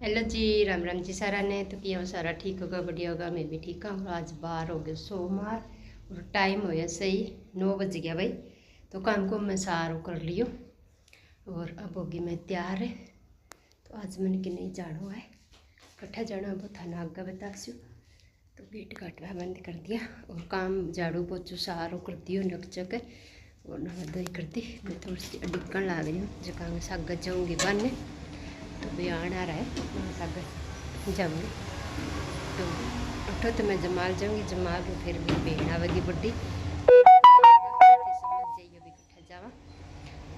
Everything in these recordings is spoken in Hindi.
हेलो जी, राम राम जी सारा ने। तो किया सारा ठीक होगा, बढ़िया होगा। मैं भी ठीक हूँ। आज बाहर हो गया सोमवार और टाइम हो गया सही 9 बज गया भाई। तो काम को मैं सारू कर लियो और अब होगी मैं तैयार है। तो आज मैंने कि नहीं जाना है, कट्ठा जाना वो थाना आगे बतासू। तो गेट काटवा बंद कर दिया और काम झाड़ू पोछू सारू कर दियो नक चक और नहा धोई कर दी। मैं थोड़ी सी अडिकन ला रही हूँ जगह साग जाऊँगी बनने। तो बयान आ रहा है सागर जाऊँगी। तो उठो तो मैं जमाल जाऊँगी, जमाल को फिर भी बहन आवेगी बड़ी समझ जाइए भी कट्ठा जावा।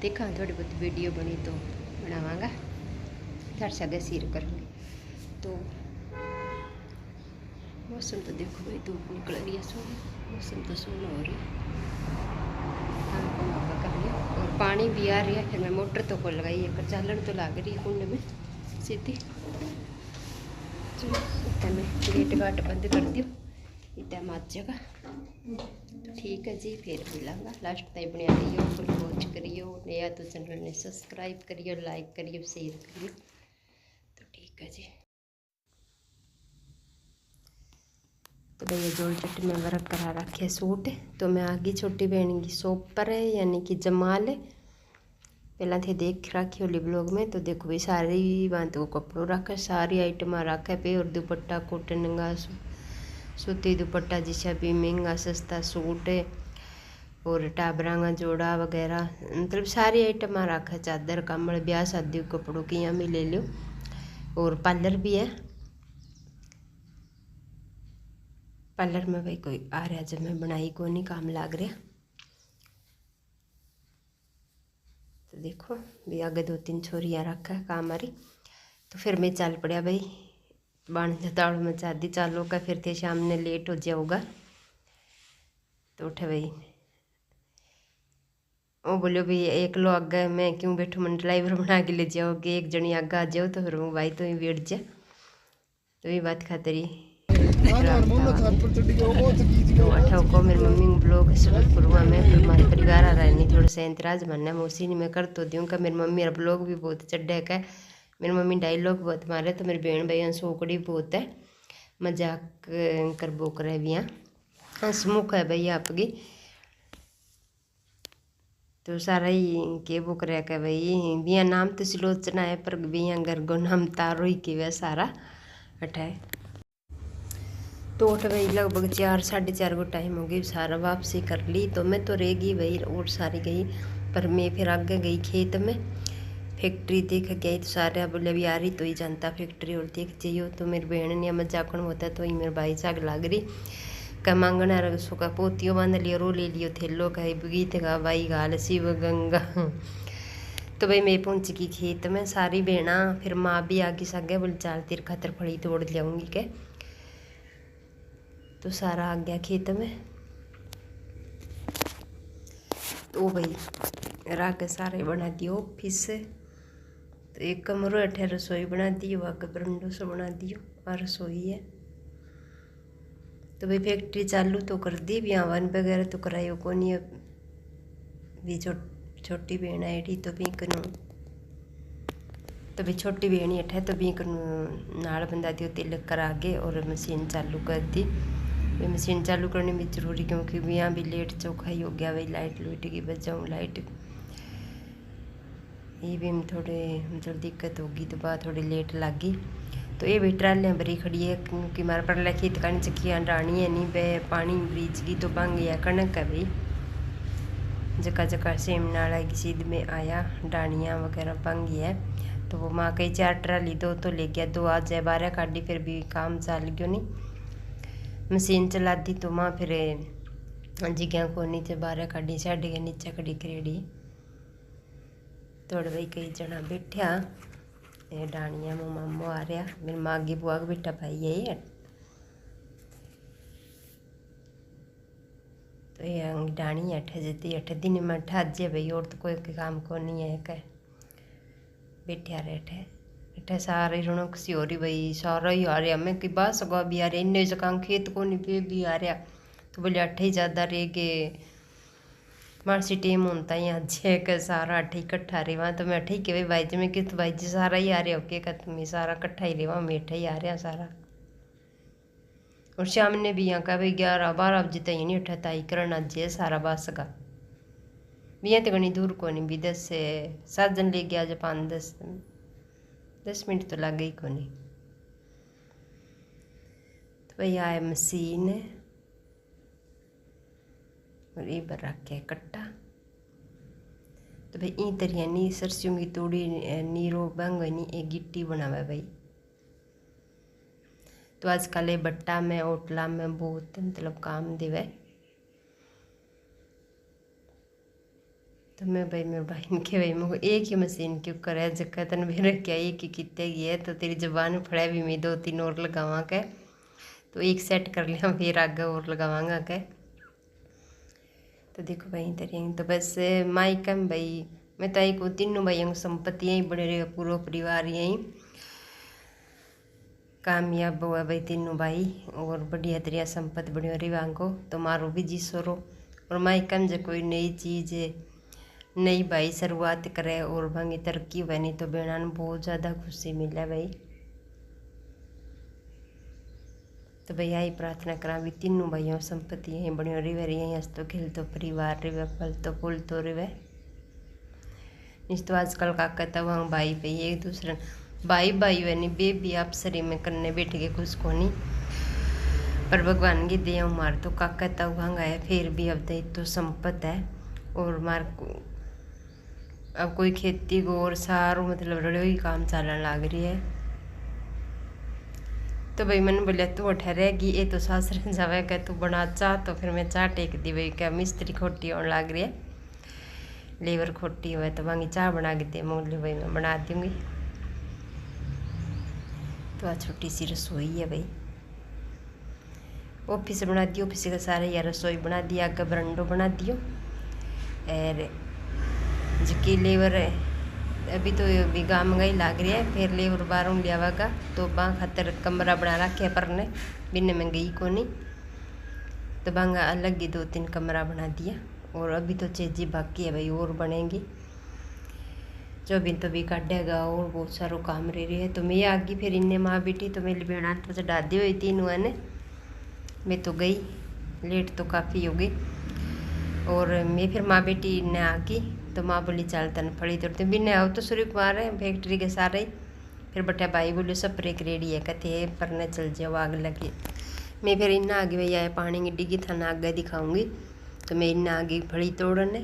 देखा थोड़ी बहुत वीडियो बनी तो बनावांगा, थर सगे सिर करूँगी। तो मौसम तो देखो भाई, धूप निकल रही है, सोनी मौसम तो सोना हो रही है। काम को मौका कर लिया और पानी भी आ रही है। फिर मैं मोटर तो को लगाई है, चालन तो लग रही है कुंड में सीधी। इतना मैं गेट घाट बंद कर दियो, इतना मचेगा। तो ठीक है जी, फिर मिलांगा लास्ट तक बना लियो, फुल वॉच करियो, नया तो चैनल ने सब्सक्राइब करियो, लाइक करियो, शेयर करियो। तो ठीक है जी। तो भैया जोड़ चट्टी में वर्क करा रखे सूट। तो मैं आगे छोटी बहन की शॉप पर है, यानी कि जमाल है। पहला थे देख रखी होली ब्लॉग में। तो देखो भाई सारी बात को कपड़ों रखा, सारी आइटम रखा पे। और दुपट्टा कॉटन का सूती दुपट्टा जिसा भी महंगा सस्ता सूट है और टाबरा का जोड़ा वगैरह, मतलब सारी आइटम रखा। चादर कम्बल ब्याह शादी कपड़ों की यहाँ भी ले लो। और पार्लर भी है। पार्लर में भाई कोई आ रहा जब मैं बनाई को नहीं काम लाग रहा। तो देखो भी आगे 2-3 छोरियाँ रखा है काम आ रही। तो फिर मैं चल पड़ा भाई, बाण दाड़ में चादी चालो का। फिर थे शाम ने लेट हो जाऊगा। तो उठे भाई वो बोलो भी एक लो आगे मैं क्यों बैठूँ, मन ड्राइवर बना के ले जाओगे, एक जनी आगे आ जाओ। तो फिर वो भाई तो ही बैठ जा। तो ये बात खातरी अठा को मेरी मम्मी ब्लॉग शुरू में फिर हमारे परिवार आ रहा नहीं थोड़ा सा इंतराज बनना मैं उसी नहीं मैं कर तो दूँ का। मेरी मम्मी ब्लॉग भी बहुत चढ़ा का, मेरी मम्मी डायलॉग बहुत मारे। तो मेरी बहन भाई सोकड़ी बहुत है, मजाक कर बोक रहे भी यहाँ हंसमुख है भैया आपकी। तो सारा ही के बुक रहा का भाई बिया नाम तो सिलोचना है पर बिया घर को नाम तारो ही के वह सारा अठाए। तो उठ भाई लगभग 4-4:30 को टाइम हो गई, सारा वापसी कर ली। तो मैं तो रह गई भाई और सारी गई, पर मैं फिर आगे गई खेत में फैक्ट्री देख गई। तो सारे बोले अभी आ रही तो ही जानता फैक्ट्री और देख जाइयो। तो मेरी बहन ने मजाकन होता तो ही मेरे भाई साग लाग रही का मांगना रसो का पोतियों बांध लियो, रो ले लियो थेलो का गीत गा बाई गाल शिव गंगा। तो भाई मैं पहुंच गई खेत में, सारी बहना फिर माँ भी आगे सागे बोले चाल तेरे खातर फड़ी तोड़ लियाऊंगी के। तो सारा आ गया खेत में। तो भाई रात के सारे बना दियो ऑफिस से। तो एक कमरो अठे रसोई बना दी, वहाँ बरंडो से बना दियो और रसोई है। तो भाई फैक्ट्री चालू तो कर दी, भी वन वगैरह तो करायो को नहीं। भी छोटी बहन आई तो भी करूँ, तो भी छोटी बहन ही अठे तो भी करूँ नाल बंदा दियो तिलक करा के और मशीन चालू कर दी। भी मशीन चालू करने भी जरूरी, क्योंकि भी यहाँ भी लेट चौखाई हो गया भाई, लाइट लुट की बचाऊँ लाइट ये भी थोड़े मतलब दिक्कत होगी। तो बात थोड़ी लेट लगी। तो ये भी ट्रालियाँ भरी खड़ी है, क्योंकि मारे पर खेत का चक्कियाँ डाणी है नहीं बे पानी ब्रीच की तो बंग गया कणक है भाई। जगह जगह सेम नाला की सीध में आया, डाणियाँ वगैरह बंग है। तो वो माँ कई 4 ट्राली दो तो ले गया, 2 आज 12 काटी। फिर भी काम चल गयो नहीं, मशीन चला दी। तो माँ फिर जिग्या को नीचे 12 काटी साढ़े के नीचे खड़ी करेड़ी। तोड़ भाई कई जना बैठा ये डाणिया मो मामो आ रहा, मेरी माँ की बुआ का बेटा भाई है ये। तो ये डाणी अठे जती 8 दिन में 8 जे भाई, और तो कोई काम को नहीं है कह बैठा रहे अठे अठे सारी रौनक सी हो रही भाई। सारा ही आ रहा, मैं कि बस सगवा भी आ रहा, इन्ने जगह खेत को नहीं पे भी आ रहा। तो बोले 8 ही ज़्यादा रह गए मासी टेम होता ही आज के सारा अठी इकट्ठा रेवा तो मैं ठीक है भाई जी मैं कि भाई जी सारा ही आ रहा ओके का तुम सारा इकट्ठा ही रेवा मीठा ही आ रहा सारा। और शाम ने भी यहाँ का भाई 11-12 बजे तक नहीं उठा ताई करना जे सारा बस का भी यहाँ तो घनी दूर को नहीं भी 10 से 7 जन ले गया आज 5-10 मिनट तो लग गई को नहीं। तो भाई आए मशीन और ये पर रख के कट्टा तो भाई ई तरिया नी सरसों की तोड़ी नीरो बंग नी एक गिट्टी बनावा भाई। तो आजकल ये बट्टा में होटला में बहुत मतलब काम देवे। तो मैं भाई मेरे भाई के भाई मुझे एक ही मशीन क्यों करे जगह तन भी रखा एक ही कितने की है तो तेरी जबान फड़े भी मैं 2-3 और लगावा के तो एक सेट कर लिया फिर आगे और लगावांगा के। तो देखो भाई तरिया तो बस माइकम भाई मैं ताई को तीनों भाइयों को संपत्ति यहीं बने रहेगा पूरा परिवार यहीं कामयाब हुआ भाई तीनों भाई और बढ़िया तरिया संपत्ति बढ़िया रही को तो मारो भी जी सोरो। और माइकम जो कोई नई चीज़ नई भाई शुरुआत करे और भांगी तरक्की हुआ नहीं तो बेड़ा बहुत ज़्यादा खुशी मिले भाई। तो भाई यही प्रार्थना करा भी तीनों भाइयों संपत्ति यहीं बढ़िया रिवे यहीं हंस तो खेल तो परिवार रिवे फल तो फूल तो रिवे। इस तो आजकल का कहता वहाँ भाई भाई एक दूसरे भाई भाई वे नहीं बेबी आप सरी में करने बैठ के खुश को नहीं पर भगवान की दया मार तो का कहता वहाँ है फिर भी अब तो संपत्त है और मार को अब कोई खेती को और सारो मतलब रड़ो ही काम चलन लग रही है। तो भाई मैंने बोलिया तू ठहरेगी ये तो सासरे जावे क्या तू बना चाह तो फिर मैं चाह टेक दी भाई क्या मिस्त्री खोटी होने लग रही है लेबर खोटी हुआ तो वहीं चाह बना के दे मोली भाई मैं बना दूँगी। तो आज छोटी सी रसोई है भाई ऑफिस बना दी ऑफिस का सारे यार रसोई बना दिया आगे बरंडो बना दियो और जबकि लेबर अभी तो भी गाँव महंगाई लग रही है फिर लेबर बाहरों लियावागा तो बाँ खातर कमरा बना रखे परने बिन महंगाई को नहीं तो बांगा अलग ही 2-3 कमरा बना दिया और अभी तो चेजी बाकी है भाई और बनेंगी जो भी तो भी काटेगा और बहुत सारो काम रह रही है। तो मैं आ गई फिर इन्हें माँ बेटी तो मेरी बहना तो चढ़ा दी हुई तीनों ने मैं तो गई लेट तो काफ़ी हो गई और मैं फिर माँ बेटी ने आ गई तो माँ बोली चल तन फड़ी तोड़ते बिन आओ तो सूर्य कुमार है फैक्ट्री के सारे ही फिर बटा भाई बोले सब ब्रेक रेडी है कहते पर न चल जाओ आग लगी। मैं फिर इन्ना आगे भैया आए पानी की डिग्गी था ना आगे दिखाऊंगी तो मैं इन्ना आगे फड़ी तोड़ने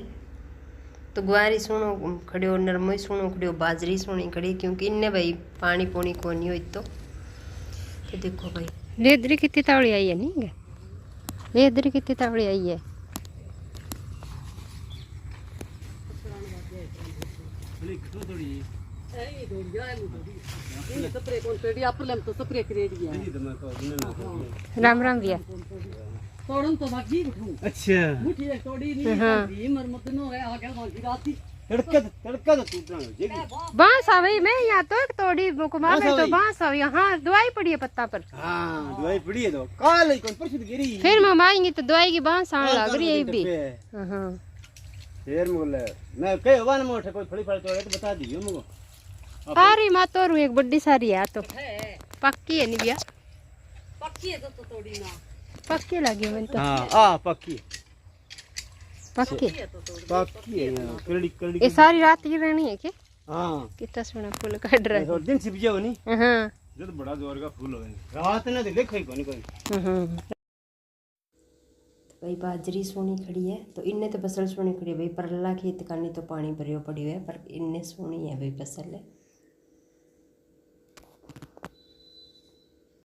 तो गुआरी सुनो खड़ो नरमोई सुनो खड़ो बाजरी सुनी खड़ी क्योंकि इन्ने भाई पानी पोनी को नहीं हो तो देखो भाई लेदरी कितनी तावड़ी आई है नहीं लेदरी कितनी तावड़ी आई है राम राम भैया तोड़न तो बाकी अच्छा मुठी एक तोड़ी नहीं दी मरमत नो है आ गया बाकी राती तड़का तो टूटना है बांस आ भाई मैं यहाँ तो एक तोड़ी कुमार में तो बांस आ यहाँ दवाई पड़ी है पत्ता पर हां दवाई पड़ी है तो काल कौन परसों गिरी फिर हम आएंगे तो दवाई की बांस आने लग रही है भी हां फिर बोले मैं कहे वन मोटे कोई फड़ी फड़ी तोड़े तो बता दियो मुझको सारी मां तोरू एक बड़ी सारी है तो पक्की है नहीं भैया पक्की है तो तोड़ी ना पक्की लगी मैं तो हां पक्की पक्की पक्की है करड़ी करड़ी ये सारी रात की रहनी है क्या हां कितना सोना फूल काट रहा है और दिन से बिया नहीं हां जब बड़ा जोर का फूल होवे रात ने देखो ही कोई भाई बाजरी सोनी खड़ी है तो इनने तो फसल सोनी खड़ी है भाई परला खेत का नहीं तो पानी भरियो पड़ी है पर इनने सोनी है भाई फसल है।